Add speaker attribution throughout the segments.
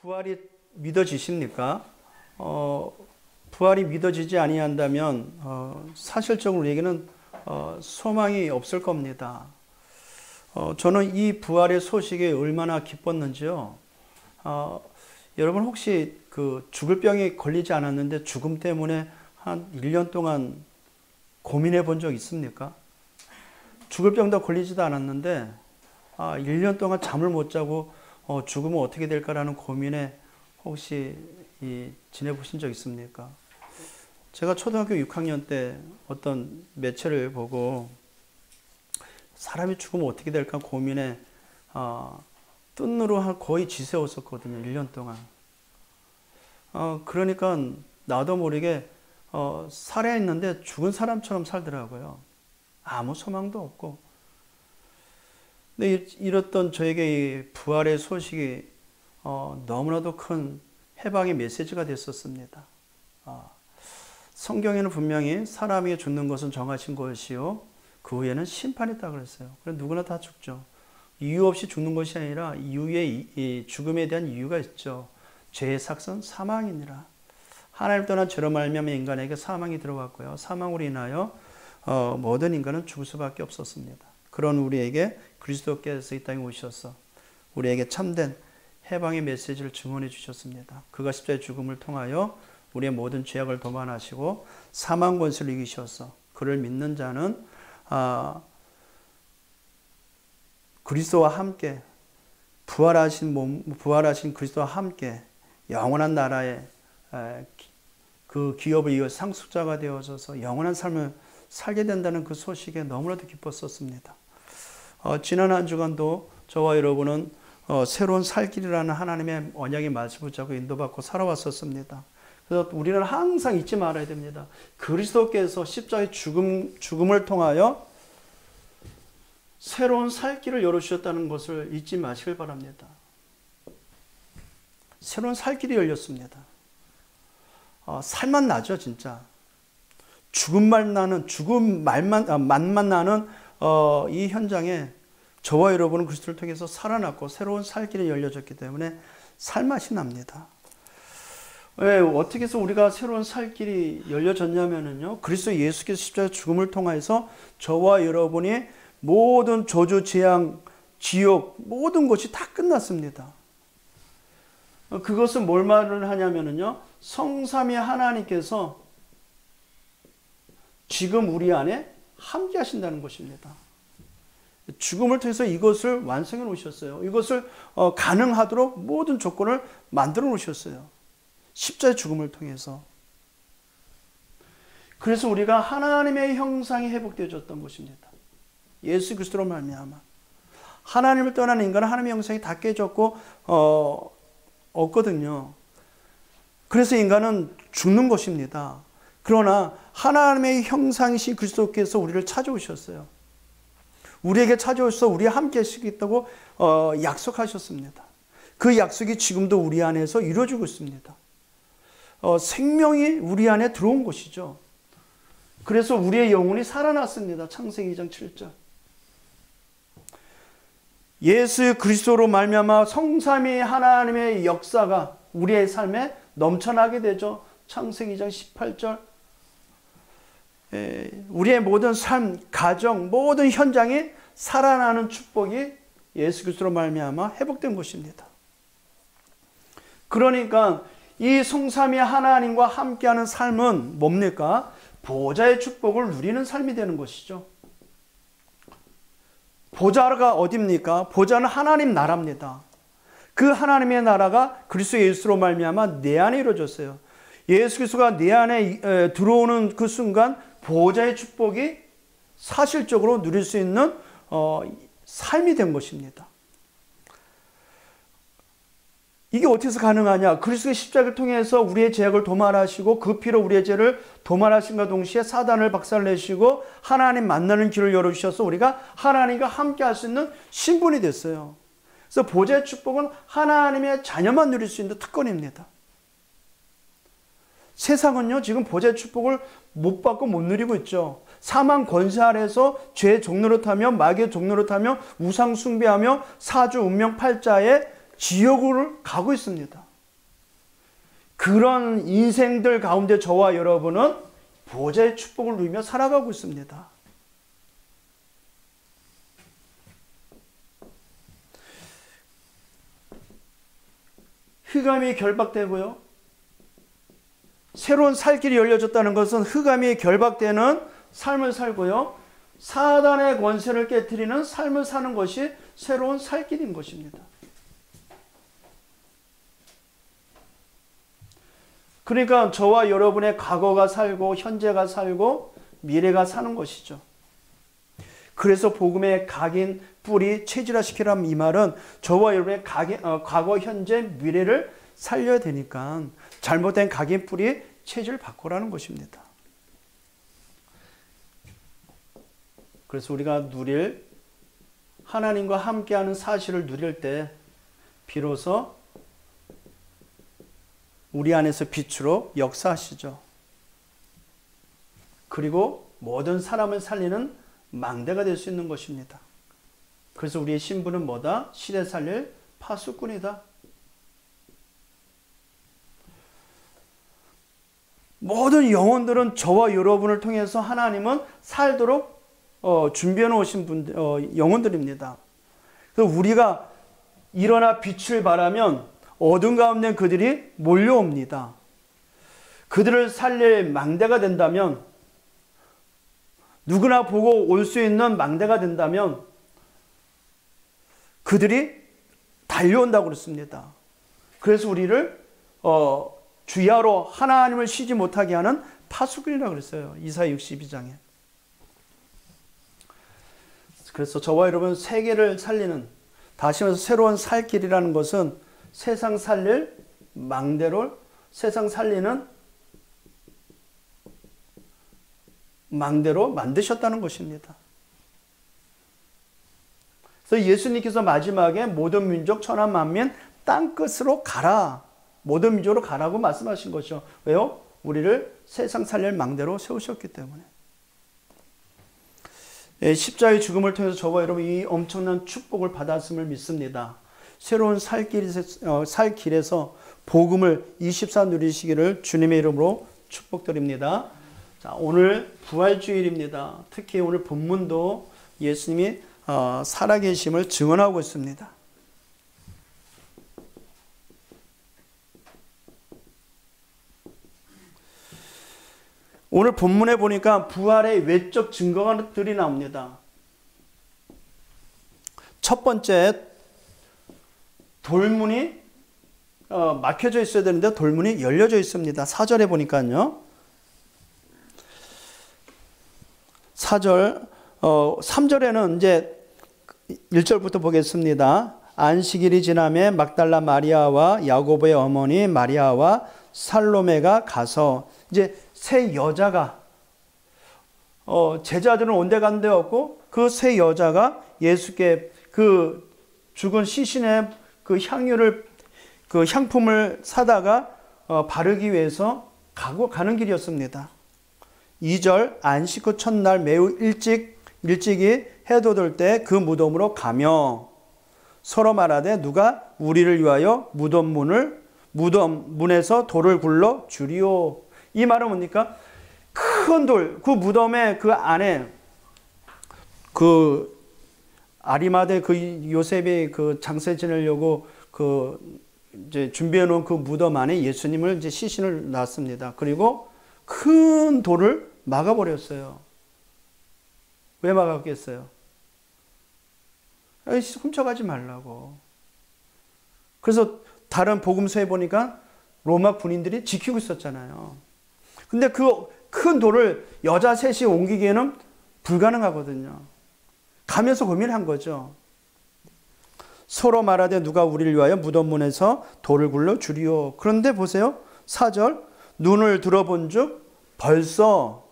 Speaker 1: 부활이 믿어지십니까? 부활이 믿어지지 아니한다면 사실적으로 우리에게는 소망이 없을 겁니다. 저는 이 부활의 소식에 얼마나 기뻤는지요. 여러분 혹시 그 죽을 병에 걸리지 않았는데 죽음 때문에 한 1년 동안 고민해 본 적 있습니까? 죽을 병도 걸리지도 않았는데 1년 동안 잠을 못 자고 죽으면 어떻게 될까라는 고민에 혹시 지내보신 적 있습니까? 제가 초등학교 6학년 때 어떤 매체를 보고 사람이 죽으면 어떻게 될까 고민에 뜬 눈으로 거의 지새웠었거든요. 1년 동안. 그러니까 나도 모르게 살아있는데 죽은 사람처럼 살더라고요. 아무 소망도 없고. 근데 이랬던 저에게 이 부활의 소식이 너무나도 큰 해방의 메시지가 됐었습니다. 성경에는 분명히 사람이 죽는 것은 정하신 것이요 그 후에는 심판이 있다고 그랬어요. 그래서 누구나 다 죽죠. 이유 없이 죽는 것이 아니라 이 죽음에 대한 이유가 있죠. 죄의 삭은 사망이니라. 하나님 떠난 죄로 말미암아 인간에게 사망이 들어왔고요. 사망으로 인하여 모든 인간은 죽을 수밖에 없었습니다. 그런 우리에게 그리스도께서 이 땅에 오셔서 우리에게 참된 해방의 메시지를 증언해 주셨습니다. 그가 십자가의 죽음을 통하여 우리의 모든 죄악을 도만하시고 사망 권세를 이기셔서 그를 믿는 자는 그리스도와 함께 부활하신 그리스도와 함께 영원한 나라의 그 기업을 이어 상속자가 되어져서 영원한 삶을 살게 된다는 그 소식에 너무나도 기뻤었습니다. 지난 한 주간도 저와 여러분은 새로운 살 길이라는 하나님의 언약의 말씀을 붙잡고 인도받고 살아왔었습니다. 그래서 우리는 항상 잊지 말아야 됩니다. 그리스도께서 십자가의 죽음을 통하여 새로운 살 길을 열어주셨다는 것을 잊지 마시길 바랍니다. 새로운 살 길이 열렸습니다. 살만 나죠, 진짜. 맛만 나는 이 현장에 저와 여러분은 그리스도를 통해서 살아났고 새로운 살 길이 열려졌기 때문에 살맛이 납니다. 왜 어떻게 해서 우리가 새로운 살 길이 열려졌냐면요, 그리스도 예수께서 십자가 죽음을 통해서 저와 여러분이 모든 저주, 재앙, 지옥 모든 것이 다 끝났습니다. 그것은 뭘 말을 하냐면요, 성삼위 하나님께서 지금 우리 안에 함께 하신다는 것입니다. 죽음을 통해서 이것을 완성해 놓으셨어요. 이것을 가능하도록 모든 조건을 만들어 놓으셨어요. 십자가의 죽음을 통해서. 그래서 우리가 하나님의 형상이 회복되어졌던 것입니다. 예수 그리스도로 말미암아. 하나님을 떠난 인간은 하나님의 형상이 다 깨졌고 없거든요. 그래서 인간은 죽는 것입니다. 그러나 하나님의 형상이신 그리스도께서 우리를 찾아오셨어요. 우리에게 찾아오셔서 우리와 함께 하시겠다고 약속하셨습니다. 그 약속이 지금도 우리 안에서 이루어지고 있습니다. 생명이 우리 안에 들어온 것이죠. 그래서 우리의 영혼이 살아났습니다. 창세기 2장 7절. 예수 그리스도로 말미암아 성삼위 하나님의 역사가 우리의 삶에 넘쳐나게 되죠. 창세기 2장 18절. 우리의 모든 삶, 가정, 모든 현장이 살아나는 축복이 예수 그리스도로 말미암아 회복된 것입니다. 그러니까 이 성삼위 하나님과 함께하는 삶은 뭡니까? 보좌의 축복을 누리는 삶이 되는 것이죠. 보좌가 어디입니까? 보좌는 하나님 나라입니다. 그 하나님의 나라가 그리스도 예수로 말미암아 내 안에 이루어졌어요. 예수 그리스도가 내 안에 들어오는 그 순간 보좌의 축복이 사실적으로 누릴 수 있는 삶이 된 것입니다. 이게 어떻게 해서 가능하냐? 그리스도의 십자가를 통해서 우리의 죄악을 도말하시고 그 피로 우리의 죄를 도말하신과 동시에 사단을 박살내시고 하나님 만나는 길을 열어주셔서 우리가 하나님과 함께 할 수 있는 신분이 됐어요. 그래서 보좌의 축복은 하나님의 자녀만 누릴 수 있는 특권입니다. 세상은요, 지금 보좌의 축복을 못 받고 못 누리고 있죠. 사망 권세 아래서 죄의 종로로 타며 마귀의 종로로 타며 우상 숭배하며 사주 운명 팔자의 지옥을 가고 있습니다. 그런 인생들 가운데 저와 여러분은 보좌의 축복을 누리며 살아가고 있습니다. 흑암이 결박되고요. 새로운 살 길이 열려졌다는 것은 흑암이 결박되는 삶을 살고요. 사단의 권세를 깨트리는 삶을 사는 것이 새로운 살 길인 것입니다. 그러니까 저와 여러분의 과거가 살고 현재가 살고 미래가 사는 것이죠. 그래서 복음의 각인 뿌리 체질화시키라는 이 말은 저와 여러분의 과거 현재 미래를 살려야 되니까 잘못된 각인 뿌리 체질을 바꾸라는 것입니다. 그래서 우리가 누릴 하나님과 함께하는 사실을 누릴 때 비로소 우리 안에서 빛으로 역사하시죠. 그리고 모든 사람을 살리는 망대가 될 수 있는 것입니다. 그래서 우리의 신분은 뭐다? 시대 살릴 파수꾼이다. 모든 영혼들은 저와 여러분을 통해서 하나님은 살도록 준비해 놓으신 영혼들입니다. 그래서 우리가 일어나 빛을 발하면 어둠 가운데 그들이 몰려옵니다. 그들을 살릴 망대가 된다면, 누구나 보고 올 수 있는 망대가 된다면 그들이 달려온다고 그랬습니다. 그래서 우리를 주야로 하나님을 쉬지 못하게 하는 파수꾼이라고 그랬어요. 이사야 62장에. 그래서 저와 여러분 세계를 살리는, 다시 말해서 새로운 살 길이라는 것은 세상 살릴 망대를, 세상 살리는 망대로 만드셨다는 것입니다. 그래서 예수님께서 마지막에 모든 민족 천하 만민 땅끝으로 가라, 모든 민족으로 가라고 말씀하신 것이죠. 왜요? 우리를 세상 살릴 망대로 세우셨기 때문에. 십자가의 죽음을 통해서 저와 여러분 이 엄청난 축복을 받았음을 믿습니다. 새로운 살 길에서 복음을 24 누리시기를 주님의 이름으로 축복드립니다. 자, 오늘 부활주일입니다. 특히 오늘 본문도 예수님이 살아계심을 증언하고 있습니다. 오늘 본문에 보니까 부활의 외적 증거들이 나옵니다. 첫 번째, 돌문이 막혀져 있어야 되는데 돌문이 열려져 있습니다. 4절에 보니까요. 4절, 3절에는 이제 1절부터 보겠습니다. 안식일이 지남에 막달라 마리아와 야고보의 어머니 마리아와 살로메가 가서, 이제 세 여자가, 제자들은 온데 간데 없고 그 세 여자가 예수께 그 죽은 시신의 그 그 향품을 사다가 바르기 위해서 가는 길이었습니다. 2절, 안식 후 첫날 매우 일찍이 해돋을 때 그 무덤으로 가며 서로 말하되 누가 우리를 위하여 무덤문에서 돌을 굴러 주리오. 이 말은 뭡니까? 큰 돌, 그 무덤의 그 안에 그 아리마대 그 요셉이 그 장세 지내려고 이제 준비해 놓은 그 무덤 안에 예수님을 이제 시신을 놨습니다. 그리고 큰 돌을 막아버렸어요. 왜 막았겠어요? 훔쳐가지 말라고. 그래서 다른 복음서에 보니까 로마 군인들이 지키고 있었잖아요. 근데 그 큰 돌을 여자 셋이 옮기기에는 불가능하거든요. 가면서 고민한 거죠. 서로 말하되 누가 우리를 위하여 무덤문에서 돌을 굴러 주리오. 그런데 보세요. 4절, 눈을 들어본 즉 벌써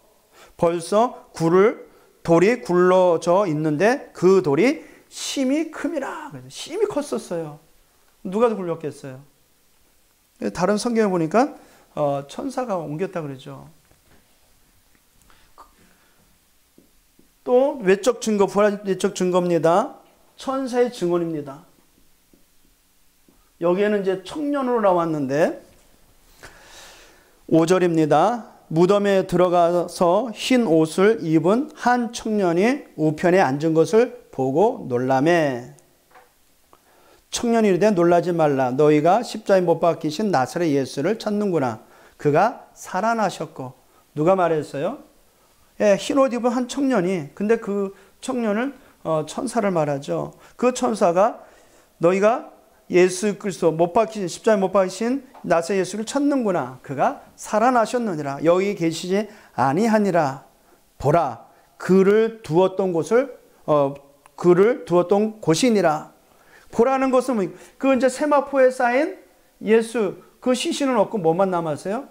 Speaker 1: 돌이 굴러져 있는데 그 돌이 심히 큼이라. 심히 컸었어요. 누가 굴렸겠어요? 다른 성경에 보니까 천사가 옮겼다 그러죠. 또 외적 증거, 부활 외적 증거입니다. 천사의 증언입니다. 여기에는 이제 청년으로 나왔는데 5절입니다. 무덤에 들어가서 흰 옷을 입은 한 청년이 우편에 앉은 것을 보고 놀라매. 청년이 이르되 놀라지 말라. 너희가 십자가에 못 박히신 나사렛 예수를 찾는구나. 그가 살아나셨고. 누가 말했어요? 예, 흰 옷 입은 한 청년이. 근데 그 청년을 천사를 말하죠. 그 천사가 너희가 예수 그리스도 못 박히신 십자가에 못 박히신 나사렛 예수를 찾는구나. 그가 살아나셨느니라. 여기 계시지 아니하니라. 보라, 그를 두었던 곳이니라. 보라는 것은 그 이제 세마포에 쌓인 예수 그 시신은 없고 뭐만 남았어요?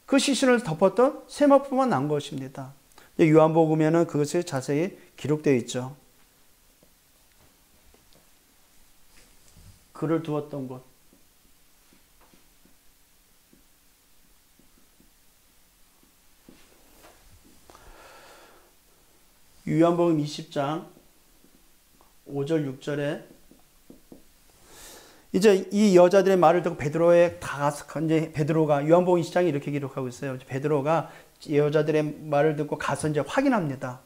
Speaker 1: 그 시신을 덮었던 세마포만 난 것입니다. 요한복음에는 그것이 자세히 기록되어 있죠. 그를 두었던 곳. 요한복음 20장 5절 6절에 이제 이 여자들의 말을 듣고 베드로에 가서 이제 베드로가 요한복음 20장에 이렇게 기록하고 있어요. 베드로가 여자들의 말을 듣고 가서 이제 확인합니다.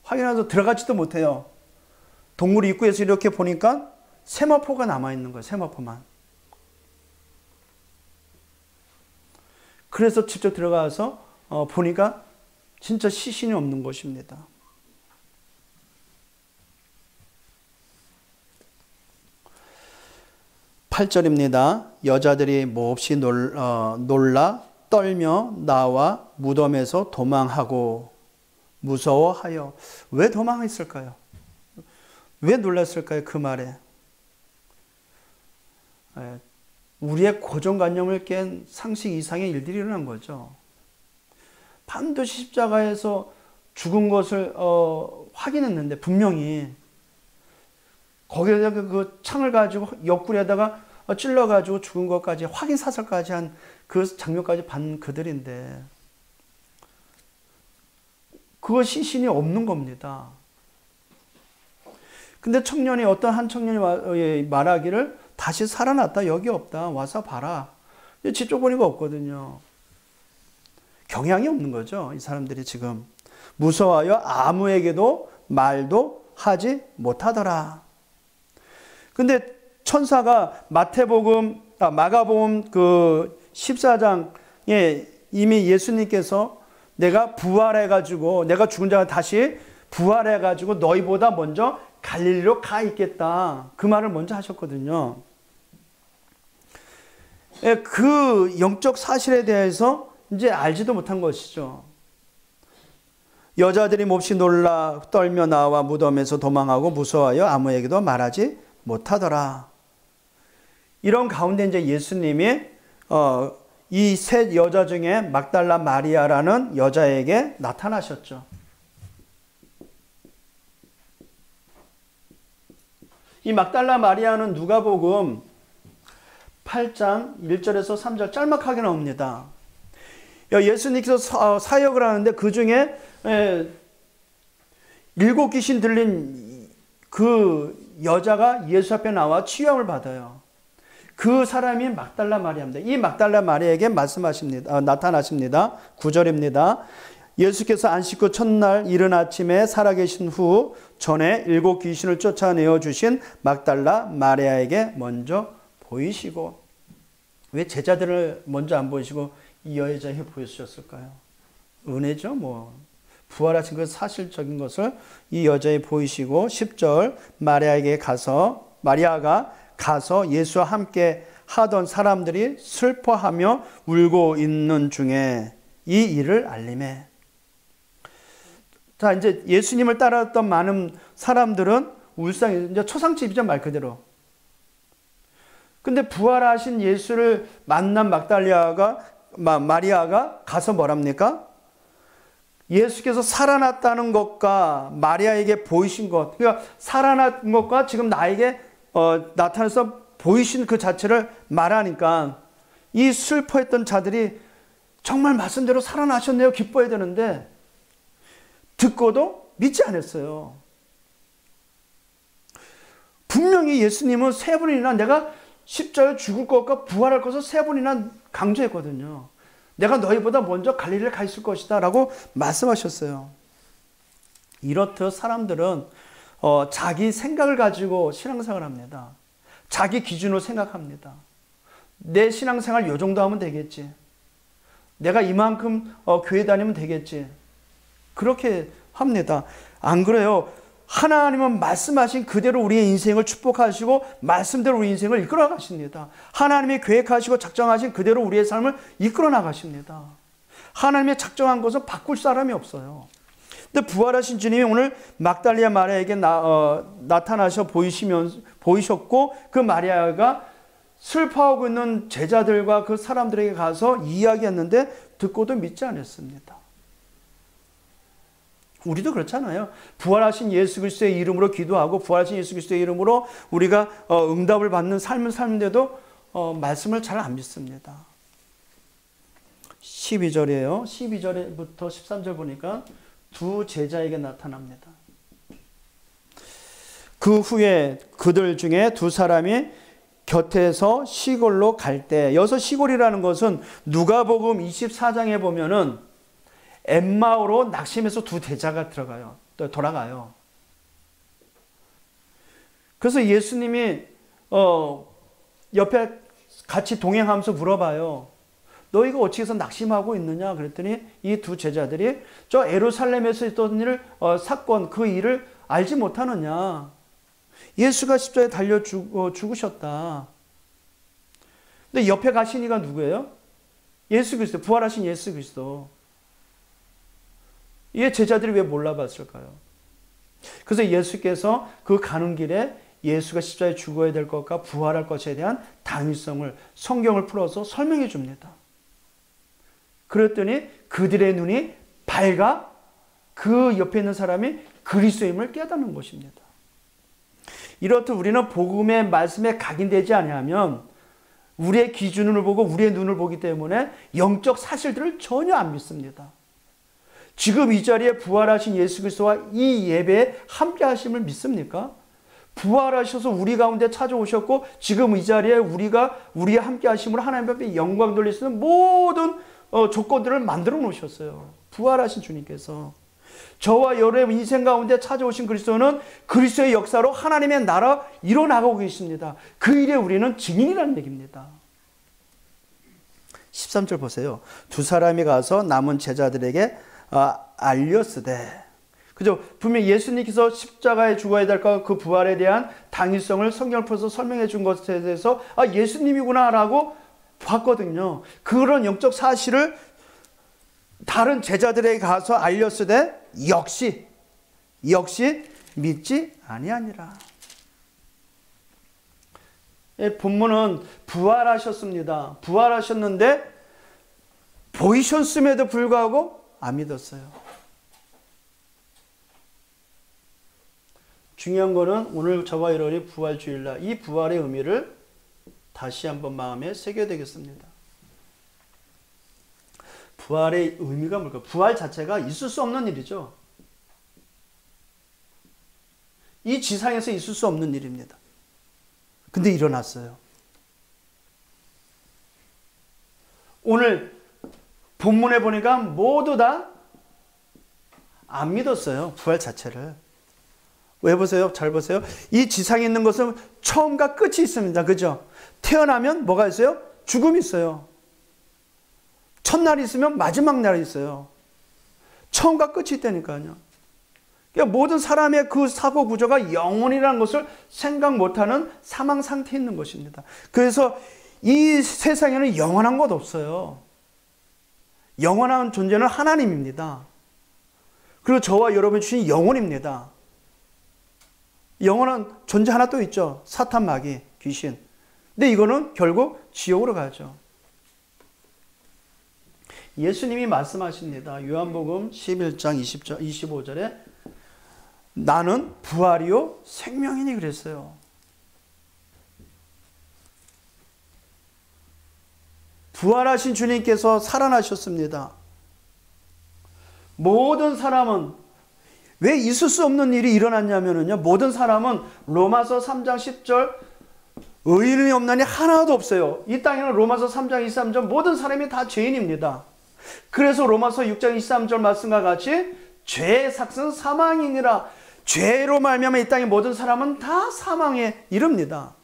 Speaker 1: 확인해서 들어가지도 못해요. 동물 입구에서 이렇게 보니까 세마포가 남아있는 거예요. 세마포만. 그래서 직접 들어가서 보니까 진짜 시신이 없는 것입니다. (8절입니다) 여자들이 몹시 놀라 떨며 나와 무덤에서 도망하고 무서워하여. 왜 도망했을까요? 왜 놀랐을까요? 그 말에. 우리의 고정관념을 깬 상식 이상의 일들이 일어난 거죠. 반드시 십자가에서 죽은 것을 확인했는데 분명히 거기에다가 그 창을 가지고 옆구리에다가 찔러가지고 죽은 것까지 확인 사살까지 한 그 장면까지 반 그들인데 그거 시신이 없는 겁니다. 근데 청년이 어떤 한 청년이 말하기를 다시 살아났다. 여기 없다. 와서 봐라. 직접 보니까 없거든요. 경향이 없는 거죠. 이 사람들이 지금. 무서워하여 아무에게도 말도 하지 못하더라. 근데 천사가 마가복음 그 14장에 이미 예수님께서 내가 부활해가지고 내가 죽은 자가 다시 부활해가지고 너희보다 먼저 갈릴리로 가 있겠다. 그 말을 먼저 하셨거든요. 그 영적 사실에 대해서 이제 알지도 못한 것이죠. 여자들이 몹시 놀라 떨며 나와 무덤에서 도망하고 무서워하여 아무에게도 말하지 못하더라. 이런 가운데 이제 예수님이 이 셋 여자 중에 막달라 마리아라는 여자에게 나타나셨죠. 이 막달라 마리아는 누가복음 8장 1절에서 3절 짤막하게 나옵니다. 예수님께서 사역을 하는데 그 중에 7 귀신 들린 그 여자가 예수 앞에 나와 치유함을 받아요. 그 사람이 막달라 마리아입니다. 이 막달라 마리아에게 나타나십니다. 9절입니다. 예수께서 안식 후 첫날 이른 아침에 살아계신 후 전에 7 귀신을 쫓아내어 주신 막달라 마리아에게 먼저 보이시고. 왜 제자들을 먼저 안 보이시고 이 여자에게 보여주셨을까요? 은혜죠. 부활하신 그 사실적인 것을 이 여자에 보이시고 10절 마리아가 가서 예수와 함께 하던 사람들이 슬퍼하며 울고 있는 중에 이 일을 알림해. 자, 이제 예수님을 따랐던 많은 사람들은 울상이 이제 초상집이죠, 말 그대로. 근데 부활하신 예수를 만난 마리아가 가서 뭐랍니까? 예수께서 살아났다는 것과 마리아에게 보이신 것, 그러니까 살아난 것과 지금 나에게 나타나서 보이신 그 자체를 말하니까 이 슬퍼했던 자들이 정말 말씀대로 살아나셨네요. 기뻐해야 되는데 듣고도 믿지 않았어요. 분명히 예수님은 3번이나 내가 십자가에 죽을 것과 부활할 것을 3번이나 강조했거든요. 내가 너희보다 먼저 갈릴리를 가 있을 것이다 라고 말씀하셨어요. 이렇듯 사람들은 자기 생각을 가지고 신앙생활을 합니다. 자기 기준으로 생각합니다. 내 신앙생활 요 정도 하면 되겠지. 내가 이만큼 교회 다니면 되겠지. 그렇게 합니다. 안 그래요. 하나님은 말씀하신 그대로 우리의 인생을 축복하시고 말씀대로 우리 인생을 이끌어 가십니다. 하나님이 계획하시고 작정하신 그대로 우리의 삶을 이끌어 나가십니다. 하나님의 작정한 것은 바꿀 사람이 없어요. 근데 부활하신 주님이 오늘 막달리아 마리아에게 나타나셔 보이셨고 그 마리아가 슬퍼하고 있는 제자들과 그 사람들에게 가서 이야기했는데 듣고도 믿지 않았습니다. 우리도 그렇잖아요. 부활하신 예수 그리스도의 이름으로 기도하고 부활하신 예수 그리스도의 이름으로 우리가 응답을 받는 삶을 사는데도 말씀을 잘 안 믿습니다. 12절이에요. 12절부터 13절 보니까 두 제자에게 나타납니다. 그 후에 그들 중에 두 사람이 곁에서 시골로 갈 때, 여기서 시골이라는 것은 누가복음 24장에 보면은 엠마오로 낙심해서 두 제자가 돌아가요. 그래서 예수님이 옆에 같이 동행하면서 물어봐요. 너희가 어찌 해서 낙심하고 있느냐? 그랬더니 이 두 제자들이 저 예루살렘에서 있던 사건, 그 일을 알지 못하느냐? 예수가 십자가에 달려 죽으셨다. 근데 옆에 가신 이가 누구예요? 예수 그리스도, 부활하신 예수 그리스도. 이 제자들이 왜 몰라봤을까요? 그래서 예수께서 그 가는 길에 예수가 십자가에 죽어야 될 것과 부활할 것에 대한 당위성을 성경을 풀어서 설명해 줍니다. 그랬더니 그들의 눈이 밝아 그 옆에 있는 사람이 그리스도임을 깨닫는 것입니다. 이렇듯 우리는 복음의 말씀에 각인되지 아니하면 우리의 기준을 보고 우리의 눈을 보기 때문에 영적 사실들을 전혀 안 믿습니다. 지금 이 자리에 부활하신 예수 그리스도와 이 예배에 함께 하심을 믿습니까? 부활하셔서 우리 가운데 찾아오셨고 지금 이 자리에 우리와 함께 하심으로 하나님 앞에 영광 돌릴 수 있는 모든 조건들을 만들어 놓으셨어요. 부활하신 주님께서. 저와 여러분의 인생 가운데 찾아오신 그리스도는 그리스도의 역사로 하나님의 나라 이뤄나가고 계십니다. 그 일에 우리는 증인이라는 얘기입니다. 13절 보세요. 두 사람이 가서 남은 제자들에게 알렸으되, 그죠? 분명히 예수님께서 십자가에 죽어야 될까 그 부활에 대한 당위성을 성경을 풀어서 설명해 준 것에 대해서 예수님이구나라고 봤거든요. 그런 영적 사실을 다른 제자들에게 가서 알렸으되 역시 믿지 아니하니라. 본문은 부활하셨습니다. 부활하셨는데 보이셨음에도 불구하고 안 믿었어요. 중요한 거는 오늘 저와 여러분이 부활주일날 이 부활의 의미를 다시 한번 마음에 새겨야 되겠습니다. 부활의 의미가 뭘까요? 부활 자체가 있을 수 없는 일이죠. 이 지상에서 있을 수 없는 일입니다. 근데 일어났어요. 오늘 본문에 보니까 모두 다 안 믿었어요. 부활 자체를. 왜 보세요? 잘 보세요. 이 지상에 있는 것은 처음과 끝이 있습니다. 그죠? 태어나면 뭐가 있어요? 죽음이 있어요. 첫날이 있으면 마지막 날이 있어요. 처음과 끝이 있다니까요. 그러니까 모든 사람의 그 사고 구조가 영혼이라는 것을 생각 못하는 사망 상태에 있는 것입니다. 그래서 이 세상에는 영원한 것 없어요. 영원한 존재는 하나님입니다. 그리고 저와 여러분이 주신 영혼입니다. 영원한 존재 하나 또 있죠. 사탄, 마귀, 귀신. 근데 이거는 결국 지옥으로 가죠. 예수님이 말씀하십니다. 요한복음 11장 25절에 나는 부활이요 생명이니 그랬어요. 부활하신 주님께서 살아나셨습니다. 모든 사람은 왜 있을 수 없는 일이 일어났냐면요. 모든 사람은 로마서 3장 10절 의인이 없나니 하나도 없어요. 이 땅에는 로마서 3장 23절 모든 사람이 다 죄인입니다. 그래서 로마서 6장 23절 말씀과 같이 죄의 삭은 사망이니라. 죄로 말미암아 이 땅의 모든 사람은 다 사망에 이릅니다.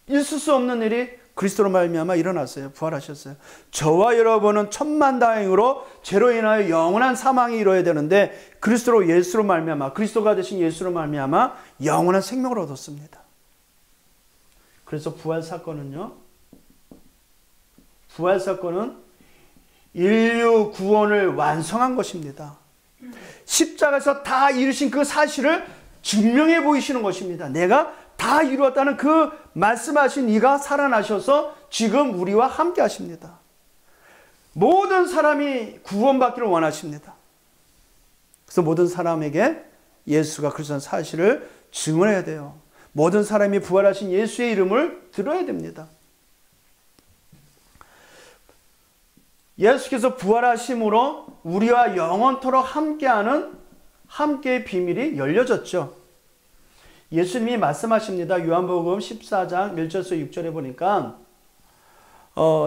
Speaker 1: 있을 수 없는 일이 그리스도로 말미암아 일어났어요. 부활하셨어요. 저와 여러분은 천만다행으로 죄로 인하여 영원한 사망이 이루어야 되는데 그리스도로 예수로 말미암아 그리스도가 되신 예수로 말미암아 영원한 생명을 얻었습니다. 그래서 부활 사건은 인류 구원을 완성한 것입니다. 십자가에서 다 이루신 그 사실을 증명해 보이시는 것입니다. 내가 다 이루었다는 그 말씀하신 이가 살아나셔서 지금 우리와 함께 하십니다. 모든 사람이 구원받기를 원하십니다. 그래서 모든 사람에게 예수가 그리스도라는 사실을 증언해야 돼요. 모든 사람이 부활하신 예수의 이름을 들어야 됩니다. 예수께서 부활하심으로 우리와 영원토록 함께하는 함께의 비밀이 열려졌죠. 예수님이 말씀하십니다. 요한복음 14장 1절에서 6절에 보니까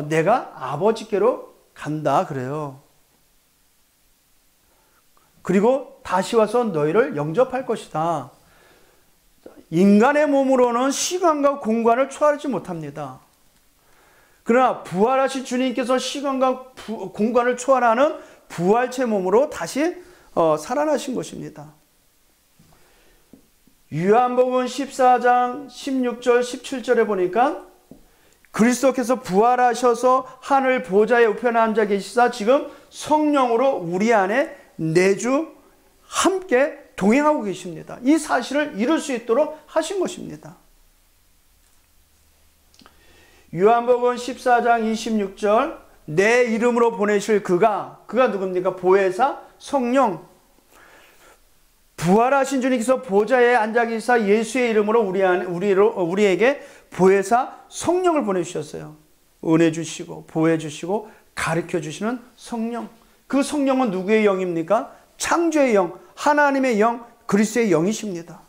Speaker 1: 내가 아버지께로 간다 그래요. 그리고 다시 와서 너희를 영접할 것이다. 인간의 몸으로는 시간과 공간을 초월하지 못합니다. 그러나 부활하신 주님께서 시간과 공간을 초월하는 부활체 몸으로 다시 살아나신 것입니다. 요한복음 14장 16절 17절에 보니까 그리스도께서 부활하셔서 하늘 보좌에 우편에 앉아 계시사 지금 성령으로 우리 안에 내주 함께 동행하고 계십니다. 이 사실을 이룰 수 있도록 하신 것입니다. 요한복음 14장 26절 내 이름으로 보내실 그가 누굽니까? 보혜사 성령. 부활하신 주님께서 보좌에 앉아 계시사 예수의 이름으로 우리에게 보혜사 성령을 보내주셨어요. 은혜 주시고 보혜 주시고 가르쳐 주시는 성령. 그 성령은 누구의 영입니까? 창조의 영, 하나님의 영, 그리스도의 영이십니다.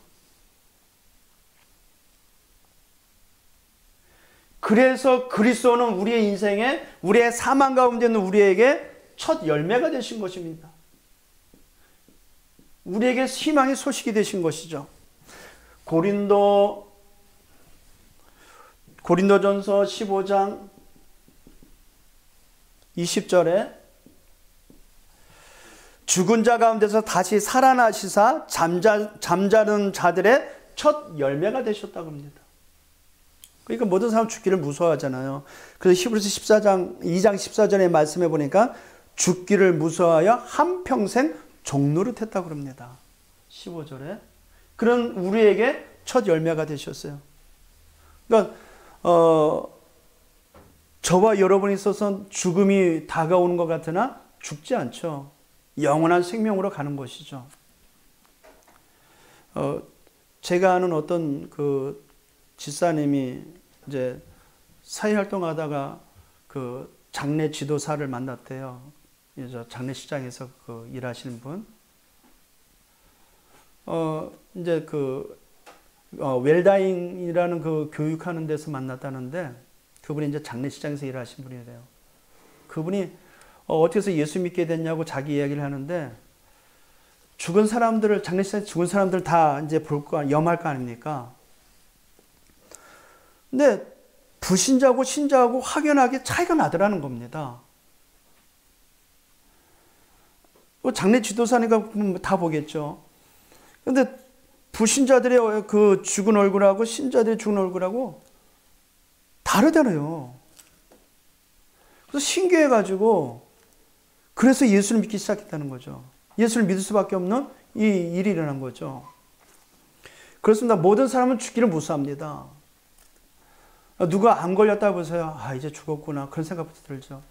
Speaker 1: 그래서 그리스도는 우리의 인생에 우리의 사망 가운데 있는 우리에게 첫 열매가 되신 것입니다. 우리에게 희망의 소식이 되신 것이죠. 고린도전서 15장 20절에 죽은 자 가운데서 다시 살아나시사 잠자는 자들의 첫 열매가 되셨다고 합니다. 그러니까 모든 사람 죽기를 무서워하잖아요. 그래서 히브리서 14장 2장 14절에 말씀해 보니까 죽기를 무서워하여 한평생 종노릇했다고 합니다. 15절에. 그런 우리에게 첫 열매가 되셨어요. 그러니까 저와 여러분이 있어서 죽음이 다가오는 것 같으나 죽지 않죠. 영원한 생명으로 가는 것이죠. 제가 아는 어떤 그 집사님이 이제 사회활동하다가 그 장례 지도사를 만났대요. 장례식장에서 그 일하시는 분. 이제 그 웰다잉이라는 그 교육하는 데서 만났다는데 그분이 이제 장례식장에서 일하신 분이래요. 그분이 어떻게 해서 예수 믿게 됐냐고 자기 이야기를 하는데 죽은 사람들을 장례식장에 죽은 사람들 다 이제 볼 거 염할 거 아닙니까? 근데 불신자하고 신자하고 확연하게 차이가 나더라는 겁니다. 장례 지도사니까 다 보겠죠. 근데 불신자들의 그 죽은 얼굴하고 신자들의 죽은 얼굴하고 다르잖아요. 그래서 신기해가지고 그래서 예수를 믿기 시작했다는 거죠. 예수를 믿을 수밖에 없는 이 일이 일어난 거죠. 그렇습니다. 모든 사람은 죽기를 무서워합니다. 누가 안 걸렸다 보세요. 아, 이제 죽었구나. 그런 생각부터 들죠.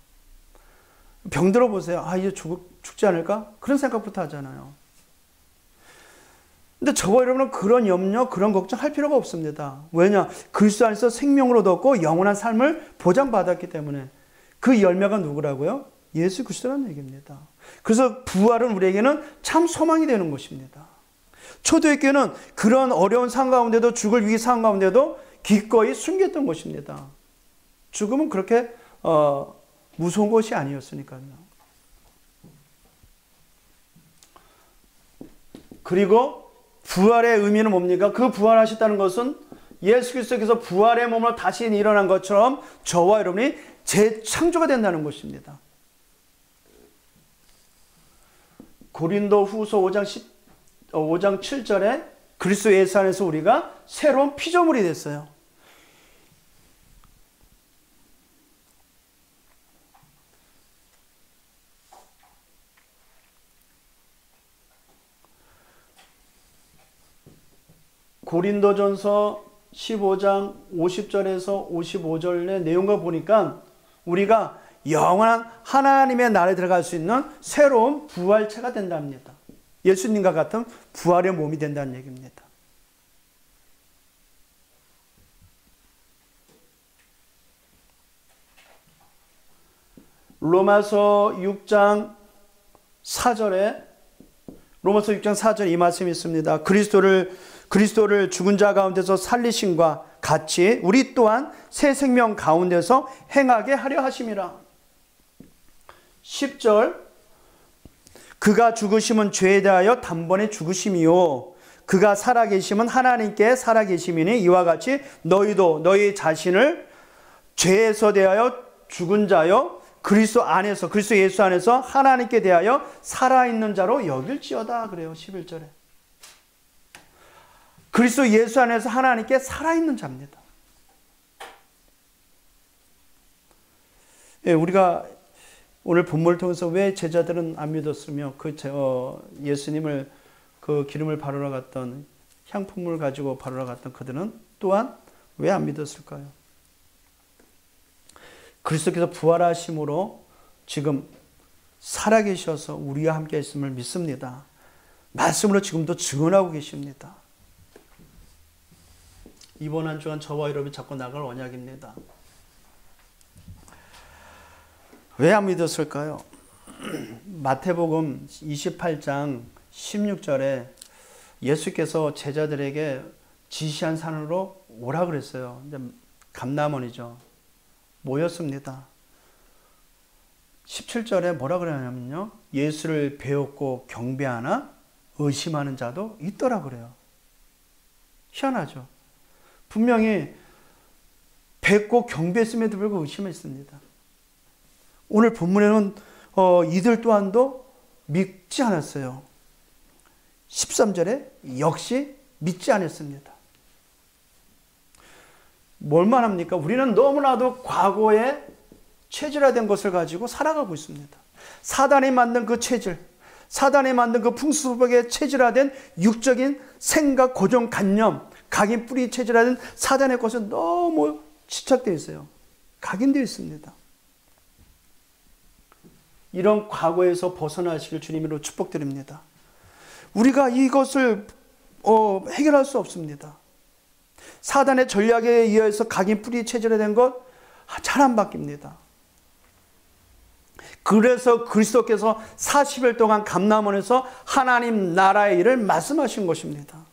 Speaker 1: 병들어 보세요. 아, 이제 죽지 않을까? 그런 생각부터 하잖아요. 근데 저와 여러분은 그런 염려, 그런 걱정할 필요가 없습니다. 왜냐? 그리스도 안에서 생명을 얻었고 영원한 삶을 보장받았기 때문에. 그 열매가 누구라고요? 예수 그리스도라는 얘기입니다. 그래서 부활은 우리에게는 참 소망이 되는 것입니다. 초대의 교회는 그런 어려운 상황 가운데도, 죽을 위기 상황 가운데도 기꺼이 숨겼던 것입니다. 죽음은 그렇게 무서운 것이 아니었으니까요. 그리고 부활의 의미는 뭡니까? 그 부활하셨다는 것은 예수 그리스도께서 부활의 몸으로 다시 일어난 것처럼 저와 여러분이 재창조가 된다는 것입니다. 고린도 후서 5장 7절에 그리스도 예수 안에서 우리가 새로운 피조물이 됐어요. 고린도전서 15장 50절에서 55절의 내용을 보니까 우리가 영원한 하나님의 나라에 들어갈 수 있는 새로운 부활체가 된답니다. 예수님과 같은 부활의 몸이 된다는 얘기입니다. 로마서 6장 4절에 이 말씀이 있습니다. 그리스도를 죽은 자 가운데서 살리심과 같이 우리 또한 새 생명 가운데서 행하게 하려 하심이라. 10절 그가 죽으심은 죄에 대하여 단번에 죽으심이요 그가 살아계심은 하나님께 살아계심이니 이와 같이 너희도 너희 자신을 죄에서 대하여 죽은 자여 그리스도 예수 안에서 하나님께 대하여 살아있는 자로 여길지어다 그래요. 11절에 그리스도 예수 안에서 하나님께 살아있는 자입니다. 예, 우리가 오늘 본문을 통해서 왜 제자들은 안 믿었으며 예수님을 그 기름을 바르러 갔던 향품을 가지고 바르러 갔던 그들은 또한 왜 안 믿었을까요? 그리스도께서 부활하심으로 지금 살아계셔서 우리와 함께 있음을 믿습니다. 말씀으로 지금도 증언하고 계십니다. 이번 한 주간 저와 여러분이 잡고 나갈 언약입니다. 왜 안 믿었을까요? 마태복음 28장 16절에 예수께서 제자들에게 지시한 산으로 오라 그랬어요. 감람원이죠. 모였습니다. 17절에 뭐라 그러냐면요. 예수를 배웠고 경배하나 의심하는 자도 있더라 그래요. 희한하죠. 분명히 뵙고 경배했음에도 불구하고 의심했습니다. 오늘 본문에는 이들 또한도 믿지 않았어요. 13절에 역시 믿지 않았습니다. 뭘만 합니까? 우리는 너무나도 과거에 체질화된 것을 가지고 살아가고 있습니다. 사단이 만든 그 체질, 사단이 만든 그 풍수속에 체질화된 육적인 생각, 고정관념, 각인 뿌리 체질화된 사단의 것은 너무 집착되어 있어요. 각인되어 있습니다. 이런 과거에서 벗어나시길 주님으로 축복드립니다. 우리가 이것을 해결할 수 없습니다. 사단의 전략에 의해서 각인 뿌리 체질화된 것 잘 안 바뀝니다. 그래서 그리스도께서 40일 동안 감람원에서 하나님 나라의 일을 말씀하신 것입니다.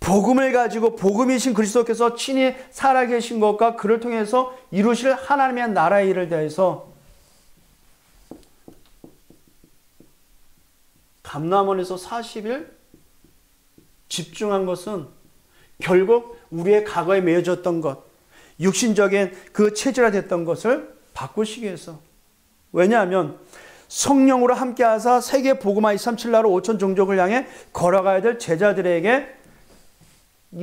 Speaker 1: 복음을 가지고 복음이신 그리스도께서 친히 살아계신 것과 그를 통해서 이루실 하나님의 나라의 일을 대해서 감람원에서 40일 집중한 것은 결국 우리의 과거에 매여졌던 것, 육신적인 그 체질화됐던 것을 바꾸시기 위해서. 왜냐하면 성령으로 함께하사 세계 복음화 237나라 5천 종족을 향해 걸어가야 될 제자들에게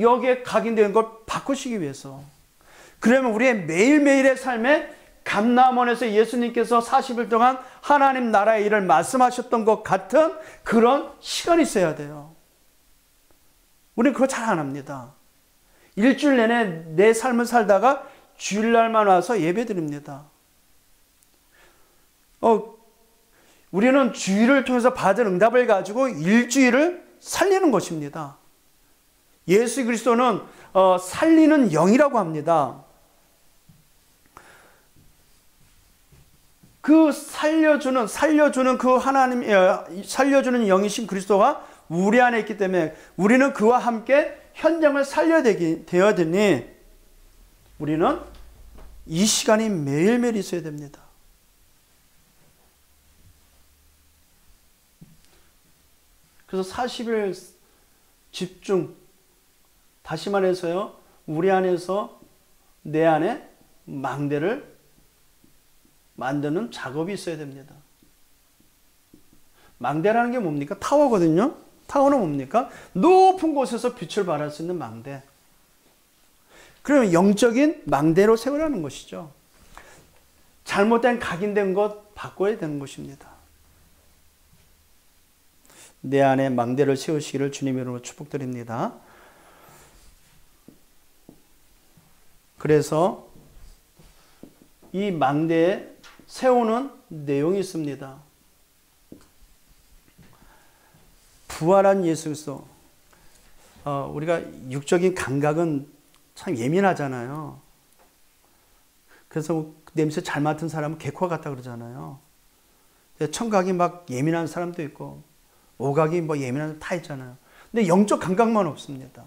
Speaker 1: 여기에 각인된 걸 바꾸시기 위해서. 그러면 우리의 매일매일의 삶에 감람원에서 예수님께서 40일 동안 하나님 나라의 일을 말씀하셨던 것 같은 그런 시간이 있어야 돼요. 우리는 그거 잘 안 합니다. 일주일 내내 내 삶을 살다가 주일날만 와서 예배드립니다. 우리는 주일을 통해서 받은 응답을 가지고 일주일을 살리는 것입니다. 예수 그리스도는 살리는 영이라고 합니다. 그 살려주는 그 하나님, 살려주는 영이신 그리스도가 우리 안에 있기 때문에 우리는 그와 함께 현장을 살려야 되어야 되니 우리는 이 시간이 매일매일 있어야 됩니다. 그래서 40일 집중, 다시 말해서요, 우리 안에서 내 안에 망대를 만드는 작업이 있어야 됩니다. 망대라는 게 뭡니까? 타워거든요. 타워는 뭡니까? 높은 곳에서 빛을 발할 수 있는 망대. 그러면 영적인 망대로 세우라는 것이죠. 잘못된 각인된 것 바꿔야 되는 것입니다. 내 안에 망대를 세우시기를 주님의 이름으로 축복드립니다. 그래서 이 망대에 세우는 내용이 있습니다. 부활한 예수 그리스도. 우리가 육적인 감각은 참 예민하잖아요. 그래서 냄새 잘 맡은 사람은 개코 같다 그러잖아요. 청각이 막 예민한 사람도 있고 오각이 뭐 예민한 사람 다 있잖아요. 근데 영적 감각만 없습니다.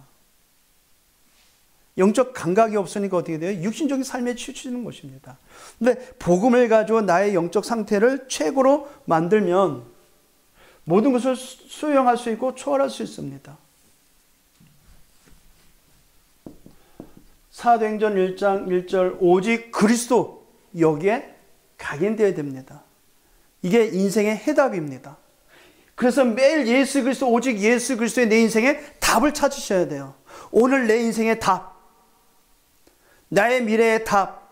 Speaker 1: 영적 감각이 없으니까 어떻게 돼요? 육신적인 삶에 치우치는 것입니다. 근데 복음을 가지고 나의 영적 상태를 최고로 만들면 모든 것을 수용할 수 있고 초월할 수 있습니다. 사도행전 1장 1절 오직 그리스도 여기에 각인되어야 됩니다. 이게 인생의 해답입니다. 그래서 매일 예수 그리스도 오직 예수 그리스도의 내 인생의 답을 찾으셔야 돼요. 오늘 내 인생의 답, 나의 미래의 답,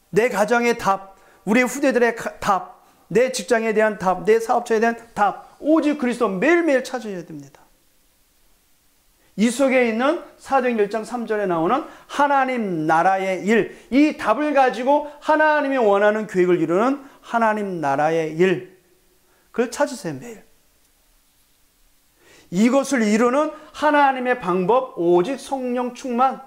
Speaker 1: 내 가정의 답, 우리 후대들의 답, 내 직장에 대한 답, 내 사업처에 대한 답, 오직 그리스도 매일매일 찾으셔야 됩니다. 이 속에 있는 사도행전 1장 3절에 나오는 하나님 나라의 일, 이 답을 가지고 하나님이 원하는 계획을 이루는 하나님 나라의 일, 그걸 찾으세요. 매일. 이것을 이루는 하나님의 방법 오직 성령 충만.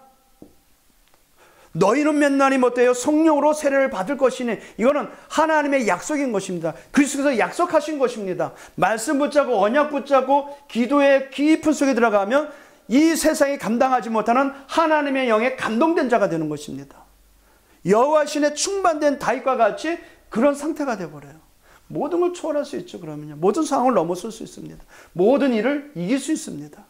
Speaker 1: 너희는 맨날이 어때요? 성령으로 세례를 받을 것이니 이거는 하나님의 약속인 것입니다. 그리스도께서 약속하신 것입니다. 말씀 붙잡고 언약 붙잡고 기도의 깊은 속에 들어가면 이 세상이 감당하지 못하는 하나님의 영에 감동된 자가 되는 것입니다. 여호와 신에 충만된 다윗과 같이 그런 상태가 되어버려요. 모든 걸 초월할 수 있죠. 그러면요, 모든 상황을 넘어설 수 있습니다. 모든 일을 이길 수 있습니다.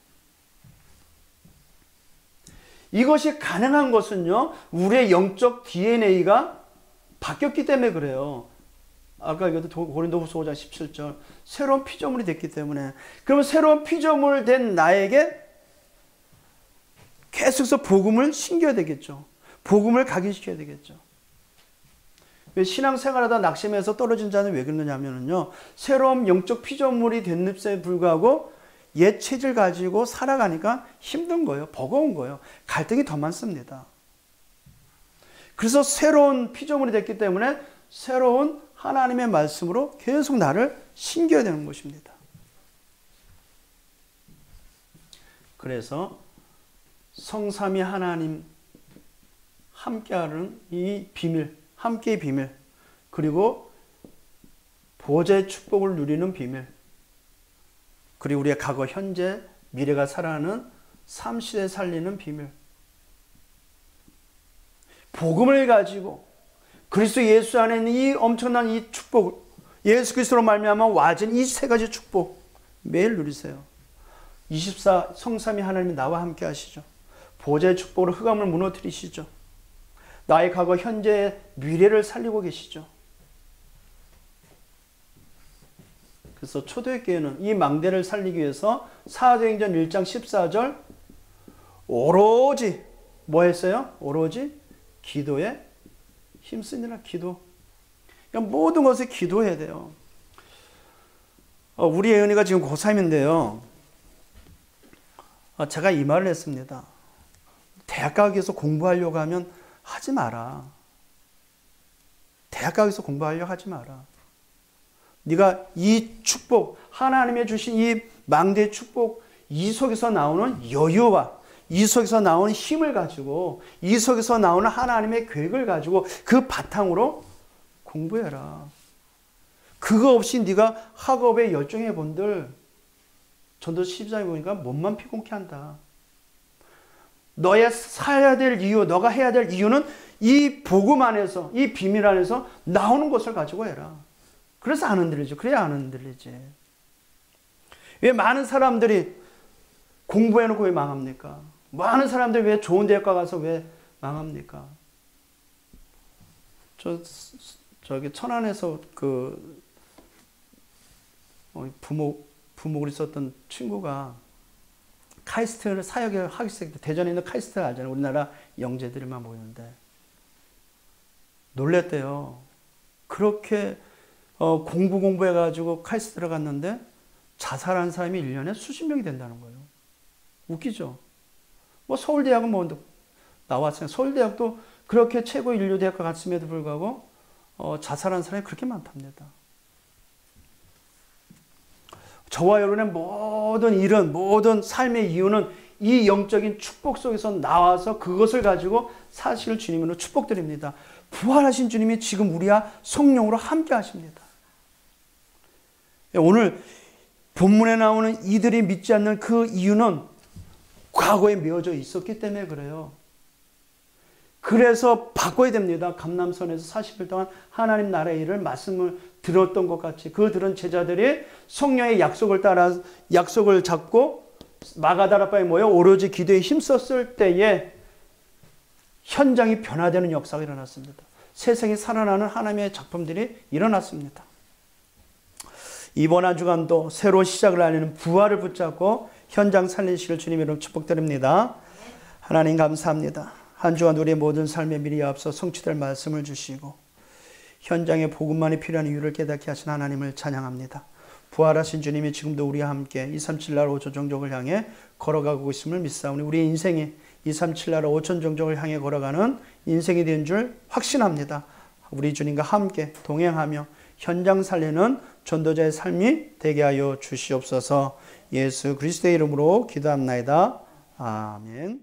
Speaker 1: 이것이 가능한 것은요, 우리의 영적 DNA가 바뀌었기 때문에 그래요. 아까 고린도후서 5장 17절 새로운 피조물이 됐기 때문에. 그러면 새로운 피조물 된 나에게 계속해서 복음을 신겨야 되겠죠. 복음을 각인시켜야 되겠죠. 왜 신앙생활하다 낙심해서 떨어진 자는 왜 그러냐면요, 새로운 영적 피조물이 된 잎에 불구하고 옛 체질 가지고 살아가니까 힘든 거예요. 버거운 거예요. 갈등이 더 많습니다. 그래서 새로운 피조물이 됐기 때문에 새로운 하나님의 말씀으로 계속 나를 신겨야 되는 것입니다. 그래서 성삼위 하나님 함께하는 이 비밀, 함께의 비밀, 그리고 보좌의 축복을 누리는 비밀, 그리고 우리의 과거, 현재, 미래가 살아가는 삶시대에 살리는 비밀. 복음을 가지고 그리스도 예수 안에 있는 이 엄청난 이 축복, 예수 그리스도로 말미암아 와진 이 세 가지 축복 매일 누리세요. 24 성삼위 하나님이 나와 함께 하시죠. 보좌의 축복으로 흑암을 무너뜨리시죠. 나의 과거, 현재, 미래를 살리고 계시죠. 그래서 초대교회는 이 망대를 살리기 위해서 사도행전 1장 14절 오로지 뭐 했어요? 오로지 기도에 힘쓰니라. 기도. 그러니까 모든 것에 기도해야 돼요. 우리 예은이가 지금 고3인데요. 제가 이 말을 했습니다. 대학 가기 위해서 공부하려고 하면 하지 마라. 대학 가기 위해서 공부하려고 하지 마라. 네가 이 축복, 하나님의 주신 이 망대의 축복, 이 속에서 나오는 여유와 이 속에서 나오는 힘을 가지고, 이 속에서 나오는 하나님의 계획을 가지고 그 바탕으로 공부해라. 그거 없이 네가 학업에 열정해 본들 전도 12장에 보니까 몸만 피곤케 한다. 너의 살아야 될 이유, 너가 해야 될 이유는 이 복음 안에서, 이 비밀 안에서 나오는 것을 가지고 해라. 그래서 안 흔들리죠. 그래야 안 흔들리지. 왜 많은 사람들이 공부해놓고 왜 망합니까? 많은 사람들이 왜 좋은 대학가 가서 왜 망합니까? 저기 천안에서 부목을 있었던 친구가 카이스트를 사역에 하기 시작했을 때, 대전에 있는 카이스트 알잖아요. 우리나라 영재들만 모이는데. 놀랬대요. 그렇게 공부해가지고 카이스트를 갔는데 자살한 사람이 1년에 수십 명이 된다는 거예요. 웃기죠? 뭐 서울대학은 뭐 나왔어요. 서울대학도 그렇게 최고 인류대학과 갔음에도 불구하고 자살한 사람이 그렇게 많답니다. 저와 여러분의 모든 일은, 모든 삶의 이유는 이 영적인 축복 속에서 나와서 그것을 가지고 사실 주님으로 축복드립니다. 부활하신 주님이 지금 우리와 성령으로 함께 하십니다. 오늘 본문에 나오는 이들이 믿지 않는 그 이유는 과거에 메어져 있었기 때문에 그래요. 그래서 바꿔야 됩니다. 감람선에서 40일 동안 하나님 나라의 일을 말씀을 들었던 것 같이 그 들은 제자들이 성령의 약속을 따라 약속을 잡고 마가다라바에 모여 오로지 기도에 힘썼을 때에 현장이 변화되는 역사가 일어났습니다. 세상이 살아나는 하나님의 작품들이 일어났습니다. 이번 한 주간도 새로운 시작을 알리는 부활을 붙잡고 현장 살리시길 주님 이름 축복드립니다. 하나님 감사합니다. 한 주간 우리의 모든 삶의 미래에 앞서 성취될 말씀을 주시고 현장에 복음만이 필요한 이유를 깨닫게 하신 하나님을 찬양합니다. 부활하신 주님이 지금도 우리와 함께 237나라 5천 종족을 향해 걸어가고 있음을 믿사오니 우리 인생이 237나라 5천 종족을 향해 걸어가는 인생이 된 줄 확신합니다. 우리 주님과 함께 동행하며 현장 살리는 전도자의 삶이 되게 하여 주시옵소서. 예수 그리스도의 이름으로 기도합나이다. 아멘.